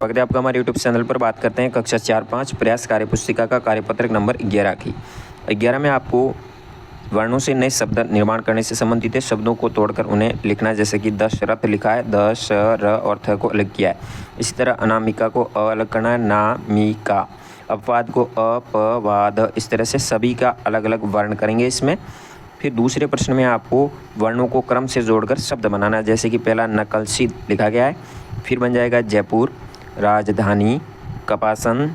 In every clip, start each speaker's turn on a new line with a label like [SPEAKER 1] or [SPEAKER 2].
[SPEAKER 1] स्वागत है आपका हमारे यूट्यूब चैनल पर। बात करते हैं कक्षा 4-5 प्रयास कार्य पुस्तिका का कार्यपत्रक नंबर 11 की। 11 में आपको वर्णों से नए शब्द निर्माण करने से संबंधित है। शब्दों को तोड़कर उन्हें लिखना है, जैसे कि दशरथ लिखा है, द श र और थ को अलग किया है। इसी तरह अनामिका को अ अलग करना है, नामिका। अपवाद को अ प वा द, इस तरह से सभी का अलग अलग वर्ण करेंगे इसमें। फिर दूसरे प्रश्न में आपको वर्णों को क्रम से जोड़कर शब्द बनाना है, जैसे कि पहला नकलसी लिखा गया है, फिर बन जाएगा जयपुर, राजधानी, कपासन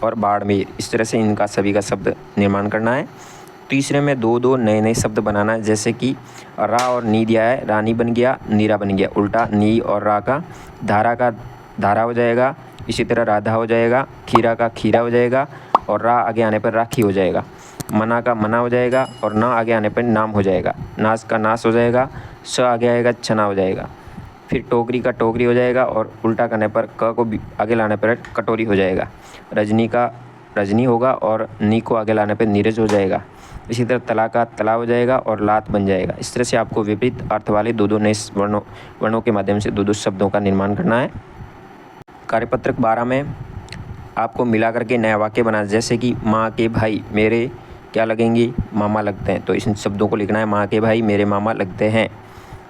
[SPEAKER 1] और बाड़मेर। इस तरह से इनका सभी का शब्द निर्माण करना है। तीसरे में दो दो नए नए शब्द बनाना है, जैसे कि रा और नी दिया है, रानी बन गया, नीरा बन गया, उल्टा नी और रा का धारा हो जाएगा। इसी तरह राधा हो जाएगा, खीरा का खीरा हो जाएगा और रा आगे आने पर राखी हो जाएगा। मना का मना हो जाएगा और ना आगे आने पर नाम हो जाएगा। नाश का नाश हो जाएगा, स आगे आएगा छना हो जाएगा। फिर टोकरी का टोकरी हो जाएगा और उल्टा करने पर क को आगे लाने पर कटोरी हो जाएगा। रजनी का रजनी होगा और नी को आगे लाने पर नीरज हो जाएगा। इसी तरह तला का तला हो जाएगा और लात बन जाएगा। इस तरह से आपको विपरीत अर्थ वाले दो दो नए वर्णों के माध्यम से दो दो शब्दों का निर्माण करना है। कार्यपत्रक 12 में आपको मिला करके नया वाक्य बनाना, जैसे कि माँ के भाई मेरे क्या लगेंगे, मामा लगते हैं। तो इन शब्दों को लिखना है, माँ के भाई मेरे मामा लगते हैं।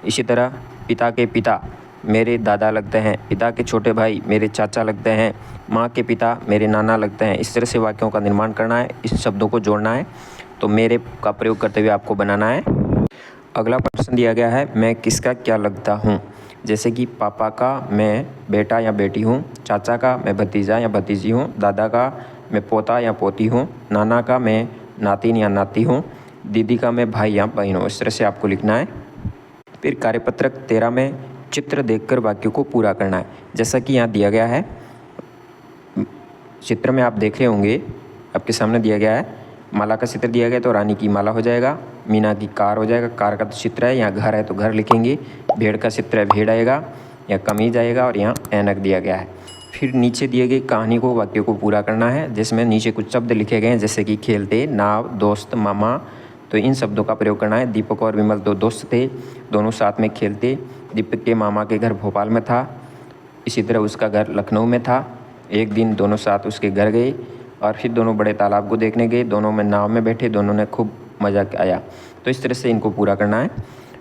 [SPEAKER 1] इसी तरह पिता के पिता मेरे दादा लगते हैं, पिता के छोटे भाई मेरे चाचा लगते हैं, माँ के पिता मेरे नाना लगते हैं। इस तरह से वाक्यों का निर्माण करना है, इस शब्दों को जोड़ना है। तो मेरे का प्रयोग करते हुए आपको बनाना है। अगला प्रश्न दिया गया है, मैं किसका क्या लगता हूँ, जैसे कि पापा का मैं बेटा या बेटी हूँ, चाचा का मैं भतीजा या भतीजी हूँ, दादा का मैं पोता या पोती हूँ, नाना का मैं नातिन या नाती हूँ, दीदी का मैं भाई या बहन हूँ। इस तरह से आपको लिखना है। फिर कार्यपत्रक 13 में चित्र देखकर वाक्यों को पूरा करना है, जैसा कि यहाँ दिया गया है। चित्र में आप देख रहे होंगे, आपके सामने दिया गया है, माला का चित्र दिया गया तो रानी की माला हो जाएगा, मीना की कार हो जाएगा, कार का तो चित्र है, यहाँ घर है तो घर लिखेंगे, भेड़ का चित्र है भेड़ आएगा, या कमीज आएगा और यहाँ ऐनक दिया गया है। फिर नीचे दिए गई कहानी को वाक्यों को पूरा करना है, जिसमें नीचे कुछ शब्द लिखे गए हैं, जैसे कि खेलते, नाव, दोस्त, मामा। तो इन शब्दों का प्रयोग करना है। दीपक और विमल दो दोस्त थे, दोनों साथ में खेलते। दीपक के मामा के घर भोपाल में था, इसी तरह उसका घर लखनऊ में था। एक दिन दोनों साथ उसके घर गए और फिर दोनों बड़े तालाब को देखने गए, दोनों में नाव में बैठे, दोनों ने खूब मज़ा आया। तो इस तरह से इनको पूरा करना है।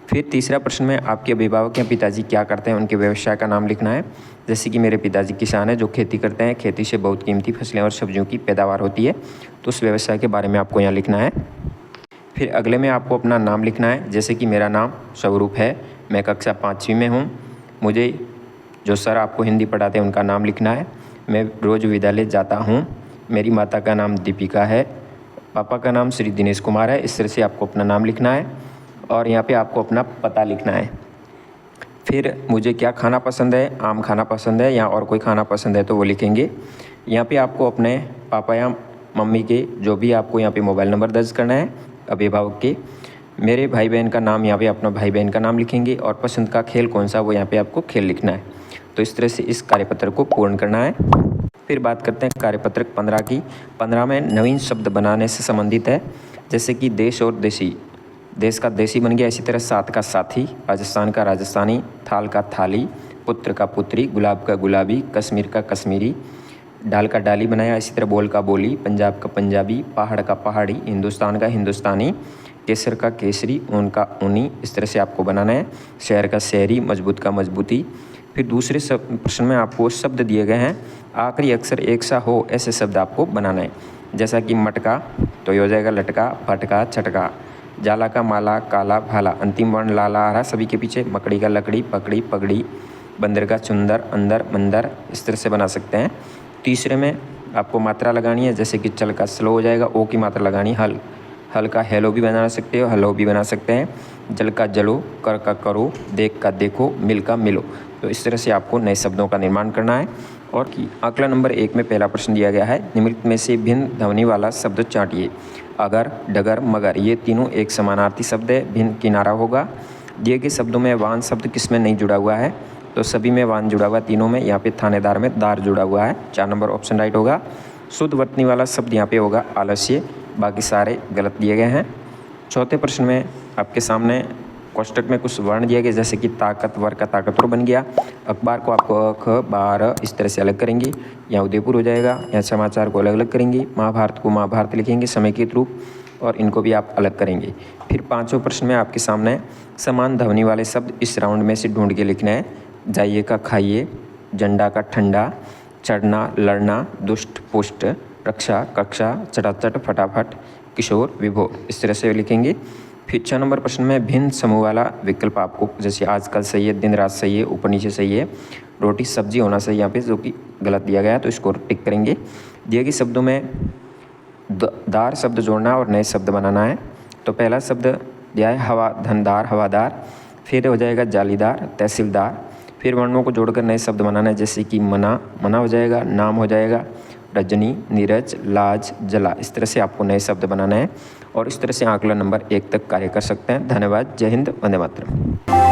[SPEAKER 1] फिर तीसरा प्रश्न में आपके अभिभावक या पिताजी क्या करते हैं, उनके व्यवसाय का नाम लिखना है, जैसे कि मेरे पिताजी किसान हैं जो खेती करते हैं, खेती से बहुत कीमती फसलें और सब्जियों की पैदावार होती है, तो उस व्यवसाय के बारे में आपको यहाँ लिखना है। फिर अगले में आपको अपना नाम लिखना है, जैसे कि मेरा नाम स्वरूप है, मैं कक्षा 5वीं में हूँ, मुझे जो सर आपको हिंदी पढ़ाते हैं उनका नाम लिखना है, मैं रोज़ विद्यालय जाता हूँ, मेरी माता का नाम दीपिका है, पापा का नाम श्री दिनेश कुमार है। इस तरह से आपको अपना नाम लिखना है और यहाँ पे आपको अपना पता लिखना है। फिर मुझे क्या खाना पसंद है, आम खाना पसंद है या और कोई खाना पसंद है तो वो लिखेंगे। यहाँ पे आपको अपने पापा या मम्मी के जो भी आपको यहाँ पे मोबाइल नंबर दर्ज करना है अभिभावक के। मेरे भाई बहन का नाम, यहाँ पे अपना भाई बहन का नाम लिखेंगे और पसंद का खेल कौन सा वो यहाँ पे आपको खेल लिखना है। तो इस तरह से इस कार्यपत्र को पूर्ण करना है। फिर बात करते हैं कार्यपत्रक 15 की। 15 में नवीन शब्द बनाने से संबंधित है, जैसे कि देश और देसी, देश का देसी बन गया। इसी तरह साथ का साथी, राजस्थान का राजस्थानी, थाल का थाली, पुत्र का पुत्री, गुलाब का गुलाबी, कश्मीर का कश्मीरी, डाल का डाली बनाया। इसी तरह बोल का बोली, पंजाब का पंजाबी, पहाड़ का पहाड़ी, हिंदुस्तान का हिंदुस्तानी, केसर का केसरी, ऊन का ऊनी। इस तरह से आपको बनाना है। शहर का शहरी, मजबूत का मजबूती। फिर दूसरे प्रश्न में आपको शब्द दिए गए हैं, आखिरी अक्षर एक सा हो ऐसे शब्द आपको बनाना है, जैसा कि मटका तो ये हो जाएगा लटका, फटका, छटका, जाला का माला, काला, भाला, अंतिम वर्ण लाला आ रहा सभी के पीछे, मकड़ी का लकड़ी, पकड़ी, पगड़ी, बंदर का चुंदर, अंदर, मंदर। इस तरह से बना सकते हैं। तीसरे में आपको मात्रा लगानी है, जैसे कि चल का स्लो हो जाएगा, ओ की मात्रा लगानी, हल, हल का हेलो भी बना सकते हो, हलो भी बना सकते हैं, जल का जलो, कर का करो, देख का देखो, मिल का मिलो। तो इस तरह से आपको नए शब्दों का निर्माण करना है। और कि आंकड़ा नंबर 1 में पहला प्रश्न दिया गया है, निम्नलिखित में से भिन्न ध्वनि वाला शब्द चाटिए। अगर, डगर, मगर ये तीनों एक समानार्थी शब्द है, भिन्न किनारा होगा। दिए गए शब्दों में वान शब्द किसमें नहीं जुड़ा हुआ है, तो सभी में वान जुड़ा हुआ, तीनों में। यहाँ पे थानेदार में दार जुड़ा हुआ है, 4 नंबर ऑप्शन राइट होगा। शुद्ध वर्तनी वाला शब्द यहाँ पे होगा आलस्य, बाकी सारे गलत दिए गए हैं। चौथे प्रश्न में आपके सामने कोष्टक में कुछ वर्ण दिया गया, जैसे कि ताकतवर का ताकतवर बन गया। अखबार को आपको अ, ख, बार इस तरह से अलग करेंगे, यहाँ उदयपुर हो जाएगा। यहाँ समाचार को अलग अलग करेंगे। महाभारत को महाभारत लिखेंगे समेकित रूप, और इनको भी आप अलग करेंगे। फिर पाँचवें प्रश्न में आपके सामने समान ध्वनि वाले शब्द इस राउंड में से ढूंढ के लिखना है। जाइए का खाइए, झंडा का ठंडा, चढ़ना लड़ना, दुष्ट पुष्ट, रक्षा कक्षा, चटाचट फटाफट, किशोर विभोर, इस तरह से लिखेंगे। फिर 6 नंबर प्रश्न में भिन्न समूह वाला विकल्प आपको, जैसे आजकल सही है, दिन रात सही है, ऊपर नीचे सही है, रोटी सब्जी होना चाहिए यहाँ पे, जो कि गलत दिया गया है, तो इसको टिक करेंगे। दिए गए शब्दों में दार शब्द जोड़ना और नए शब्द बनाना है। तो पहला शब्द दिया है हवा, धनदार, हवादार। फिर हो जाएगा जालीदार, तहसीलदार। फिर वर्णों को जोड़कर नए शब्द बनाना है, जैसे कि मना, मना हो जाएगा, नाम हो जाएगा, रजनी, नीरज, लाज, जला। इस तरह से आपको नए शब्द बनाना है और इस तरह से आंकलन नंबर 1 तक कार्य कर सकते हैं। धन्यवाद। जय हिंद, वंदे मातरम।